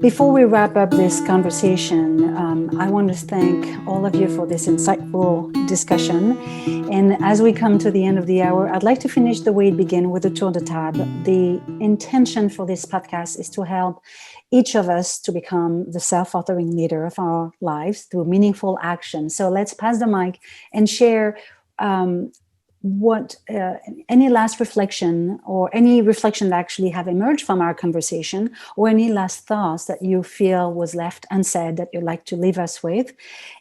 Before we wrap up this conversation, I want to thank all of you for this insightful discussion. And as we come to the end of the hour, I'd like to finish the way it began with a tour de table. The intention for this podcast is to help each of us to become the self-authoring leader of our lives through meaningful action. So let's pass the mic and share what any last reflection or any reflection that actually have emerged from our conversation, or any last thoughts that you feel was left unsaid that you'd like to leave us with.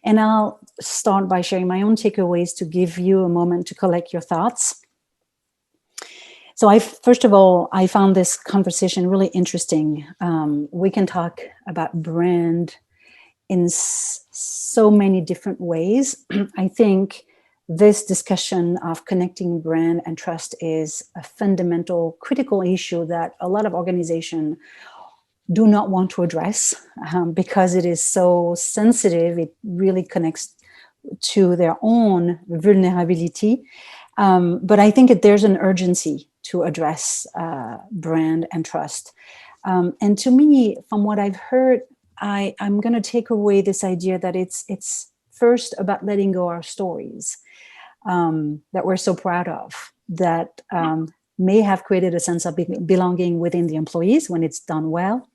And I'll start by sharing my own takeaways to give you a moment to collect your thoughts. So first of all, I found this conversation really interesting. We can talk about brand in so many different ways. I think this discussion of connecting brand and trust is a fundamental, critical issue that a lot of organizations do not want to address because it is so sensitive. It really connects to their own vulnerability. But I think there's an urgency to address brand and trust. And to me, from what I've heard, I'm going to take away this idea that it's first about letting go our stories that we're so proud of, that may have created a sense of belonging within the employees when it's done well,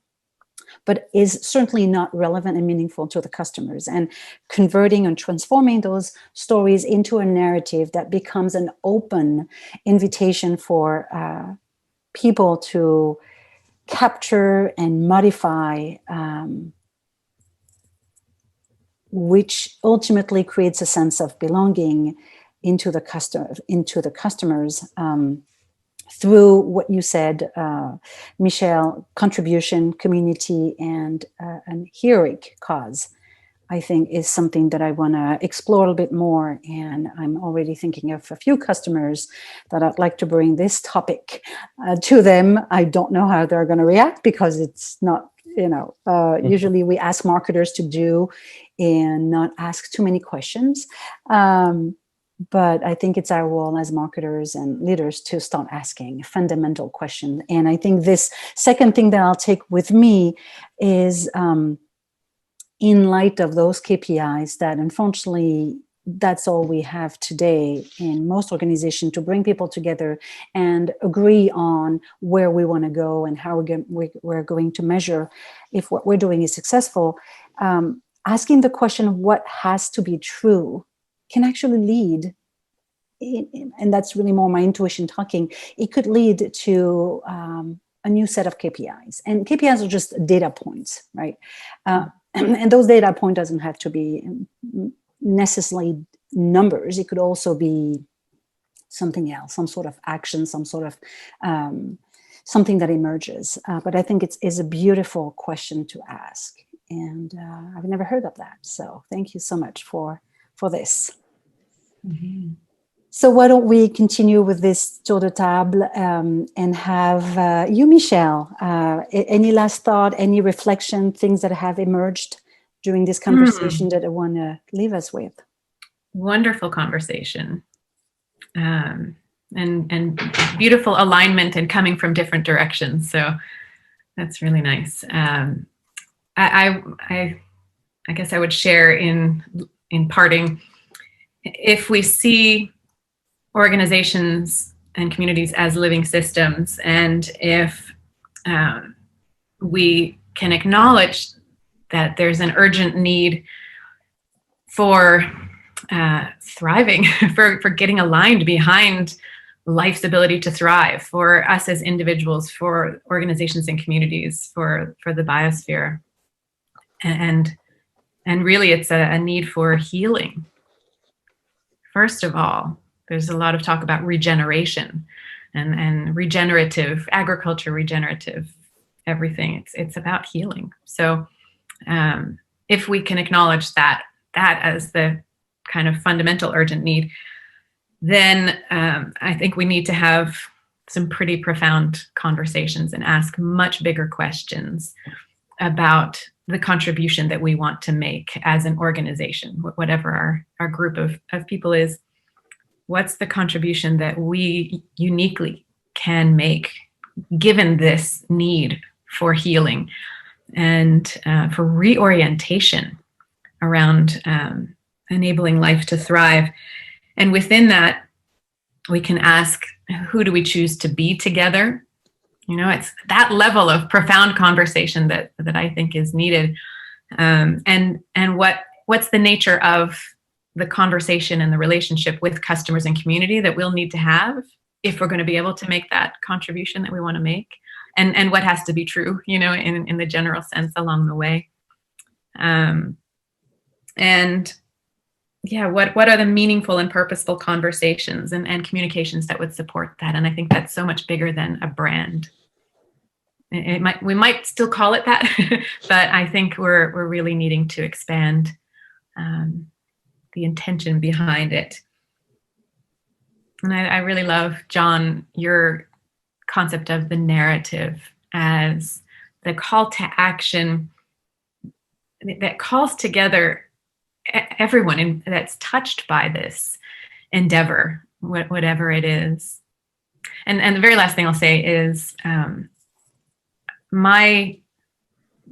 but is certainly not relevant and meaningful to the customers. And converting and transforming those stories into a narrative that becomes an open invitation for people to capture and modify, which ultimately creates a sense of belonging into the customers through what you said, Michelle: contribution, community, and an heroic cause. I think is something that I want to explore a little bit more, and I'm already thinking of a few customers that I'd like to bring this topic to them. I don't know how they're going to react because it's not, usually we ask marketers to do and not ask too many questions. But I think it's our role as marketers and leaders to start asking fundamental questions. And I think this second thing that I'll take with me is in light of those KPIs that unfortunately that's all we have today in most organizations, to bring people together and agree on where we want to go and how we're going to measure if what we're doing is successful. Asking the question of what has to be true can actually lead, and that's really more my intuition talking, it could lead to a new set of KPIs. And KPIs are just data points, right? And those data point doesn't have to be necessarily numbers. It could also be something else, some sort of action, some sort of something that emerges. But I think it's a beautiful question to ask. And I've never heard of that. So thank you so much for this. Mm-hmm. So why don't we continue with this tour de table and have you, Michelle, any last thought, any reflection, things that have emerged during this conversation that I want to leave us with? Wonderful conversation. And beautiful alignment and coming from different directions. So that's really nice. I guess I would share in parting, if we see organizations and communities as living systems, and if we can acknowledge that there's an urgent need for thriving, for getting aligned behind life's ability to thrive, for us as individuals, for organizations and communities, for the biosphere. And really it's a need for healing. First of all, there's a lot of talk about regeneration and regenerative agriculture, regenerative everything. It's about healing. So if we can acknowledge that as the kind of fundamental urgent need, then I think we need to have some pretty profound conversations and ask much bigger questions about the contribution that we want to make as an organization, whatever our group of people is. What's the contribution that we uniquely can make given this need for healing? and for reorientation around enabling life to thrive. And within that, we can ask, who do we choose to be together? You know, it's that level of profound conversation that I think is needed. And what's the nature of the conversation and the relationship with customers and community that we'll need to have if we're going to be able to make that contribution that we want to make, and what has to be true, you know, in the general sense along the way. And yeah, what are the meaningful and purposeful conversations and communications that would support that? And I think that's so much bigger than a brand. We might still call it that, but I think we're really needing to expand the intention behind it. And I really love, John, your concept of the narrative as the call to action that calls together everyone that's touched by this endeavor, whatever it is. And the very last thing I'll say is my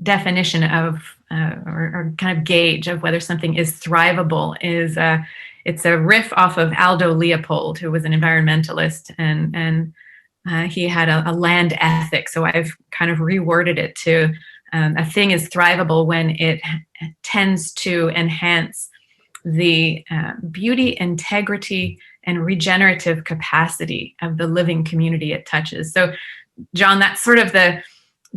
definition of or kind of gauge of whether something is thrivable is it's a riff off of Aldo Leopold, who was an environmentalist, and he had a land ethic. So I've kind of reworded it to a thing is thrivable when it tends to enhance the beauty, integrity, and regenerative capacity of the living community it touches. So, John, that's sort of the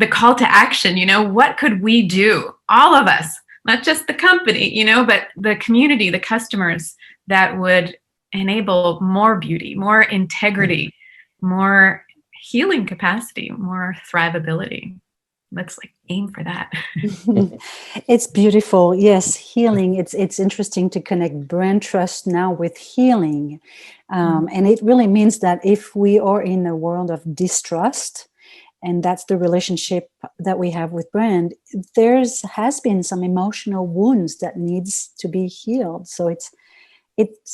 call to action. You know, what could we do, all of us, not just the company, you know, but the community, the customers, that would enable more beauty, more integrity, more healing capacity, more thrivability. Let's aim for that. It's beautiful. Yes, healing. It's interesting to connect brand trust now with healing. And it really means that if we are in a world of distrust, and that's the relationship that we have with brand, has been some emotional wounds that needs to be healed. So it's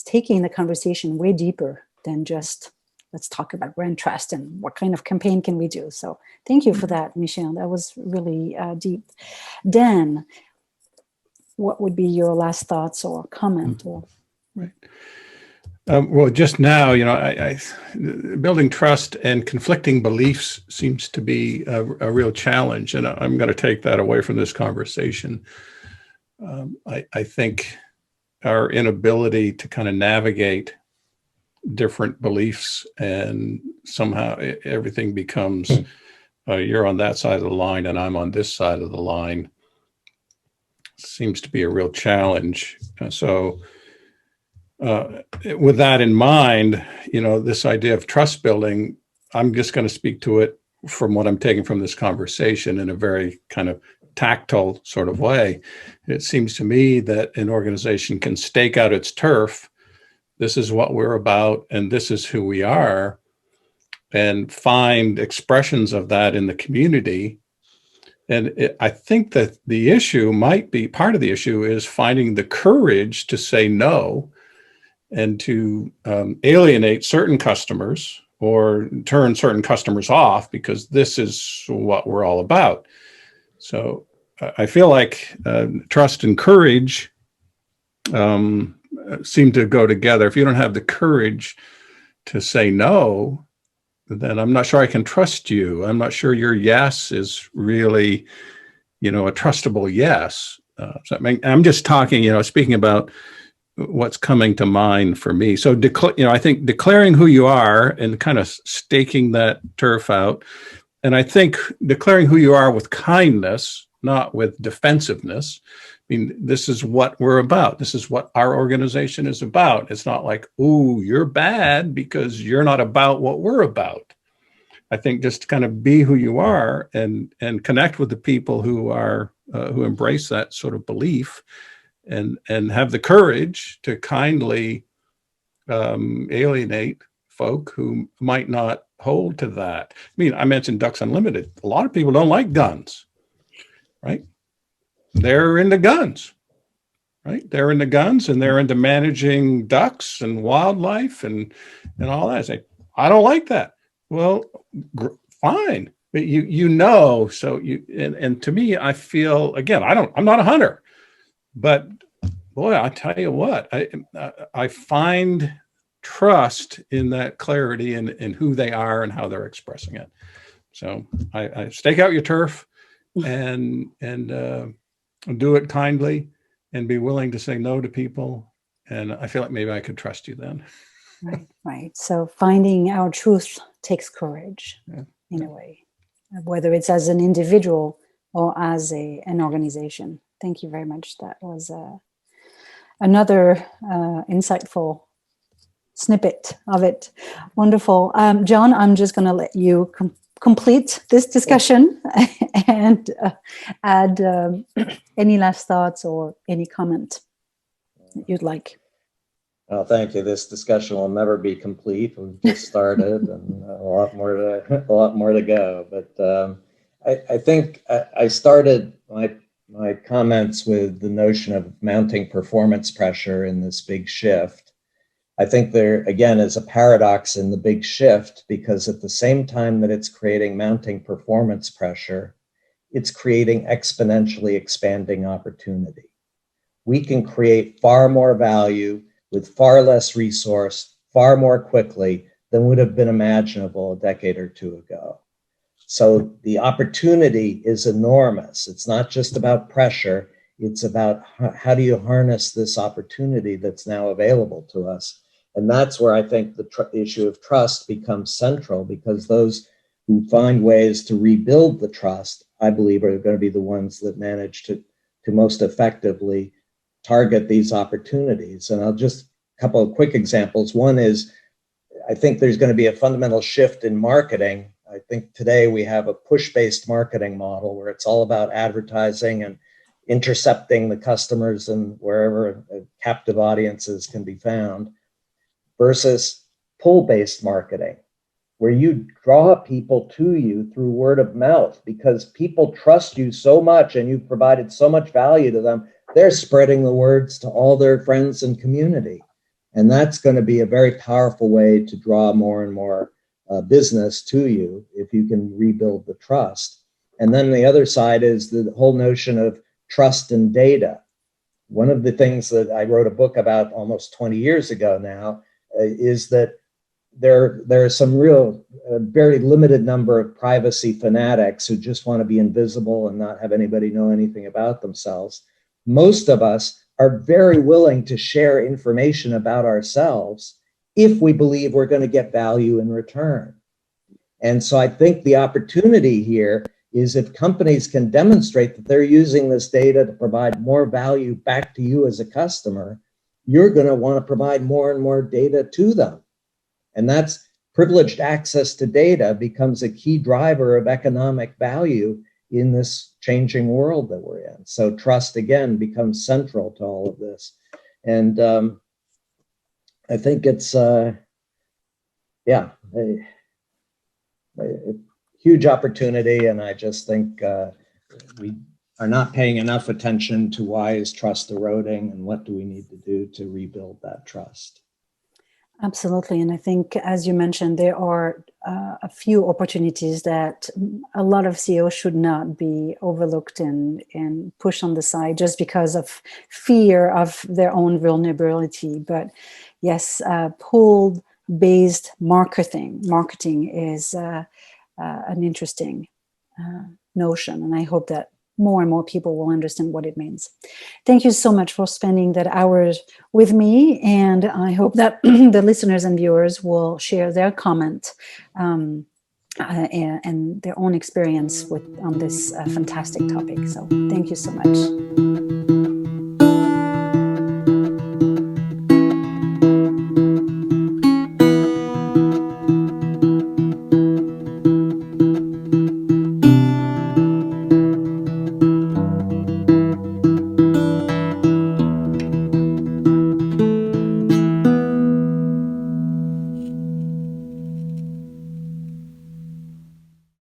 taking the conversation way deeper than just, let's talk about brand trust and what kind of campaign can we do. So thank you for that, Michelle. That was really deep. Dan, what would be your last thoughts or comment? Right. Well, just now, you know, building trust and conflicting beliefs seems to be a real challenge, and I'm going to take that away from this conversation. I think our inability to kind of navigate different beliefs, and somehow everything becomes you're on that side of the line and I'm on this side of the line, seems to be a real challenge. So with that in mind, you know, this idea of trust building, I'm just going to speak to it from what I'm taking from this conversation in a very kind of tactile sort of way. It seems to me that an organization can stake out its turf. This is what we're about, and this is who we are, and find expressions of that in the community. And I think that the issue might be, part of the issue is finding the courage to say no and to alienate certain customers or turn certain customers off, because this is what we're all about. So I feel like trust and courage seem to go together. If you don't have the courage to say no, then I'm not sure I can trust you. I'm not sure your yes is really, you know, a trustable yes. So I'm just talking, you know, speaking about what's coming to mind for me. So, you know, I think declaring who you are and kind of staking that turf out. And I think declaring who you are with kindness, not with defensiveness. I mean, this is what we're about. This is what our organization is about. It's not like, ooh, you're bad because you're not about what we're about. I think just kind of be who you are and connect with the people who are who embrace that sort of belief, and have the courage to kindly alienate folk who might not hold to that. I mean, I mentioned Ducks Unlimited. A lot of people don't like guns, right? They're into guns, right? They're into guns and they're into managing ducks and wildlife and all that. I say, I don't like that. Well, fine. but you know, so you, and to me, I feel, again, I'm not a hunter, but boy, I tell you what, I find trust in that clarity in who they are and how they're expressing it. So I stake out your turf and do it kindly and be willing to say no to people. And I feel like maybe I could trust you then. Right, right. So finding our truth takes courage in a way, whether it's as an individual or as an organization. Thank you very much. That was another insightful snippet of it. Wonderful. John, I'm just going to let you complete this discussion and add any last thoughts or any comment you'd like. Well, thank you. This discussion will never be complete. We've just started, and a lot more to go. But I think I started my comments with the notion of mounting performance pressure in this big shift. I think there, again, is a paradox in the big shift, because at the same time that it's creating mounting performance pressure, it's creating exponentially expanding opportunity. We can create far more value with far less resource, far more quickly than would have been imaginable a decade or two ago. So the opportunity is enormous. It's not just about pressure. It's about how do you harness this opportunity that's now available to us. And that's where I think the issue of trust becomes central, because those who find ways to rebuild the trust, I believe, are going to be the ones that manage to most effectively target these opportunities. And I'll just a couple of quick examples. One is, I think there's going to be a fundamental shift in marketing. I think today we have a push-based marketing model where it's all about advertising and intercepting the customers and wherever captive audiences can be found, versus pull-based marketing, where you draw people to you through word of mouth because people trust you so much and you've provided so much value to them. They're spreading the words to all their friends and community. And that's going to be a very powerful way to draw more and more business to you if you can rebuild the trust. And then the other side is the whole notion of trust and data. One of the things that I wrote a book about almost 20 years ago now is that there are some real, very limited number of privacy fanatics who just want to be invisible and not have anybody know anything about themselves. Most of us are very willing to share information about ourselves if we believe we're going to get value in return. And so I think the opportunity here is if companies can demonstrate that they're using this data to provide more value back to you as a customer, you're going to want to provide more and more data to them. And that's privileged access to data becomes a key driver of economic value in this changing world that we're in. So trust, again, becomes central to all of this. And I think it's, a huge opportunity. And I just think we are not paying enough attention to why is trust eroding and what do we need to do to rebuild that trust. Absolutely. And I think, as you mentioned, there are a few opportunities that a lot of CEOs should not be overlooked and pushed on the side just because of fear of their own vulnerability. But yes, pull-based marketing is an interesting notion. And I hope that more and more people will understand what it means. Thank you so much for spending that hour with me. And I hope that the listeners and viewers will share their comment and their own experience on this fantastic topic. So thank you so much.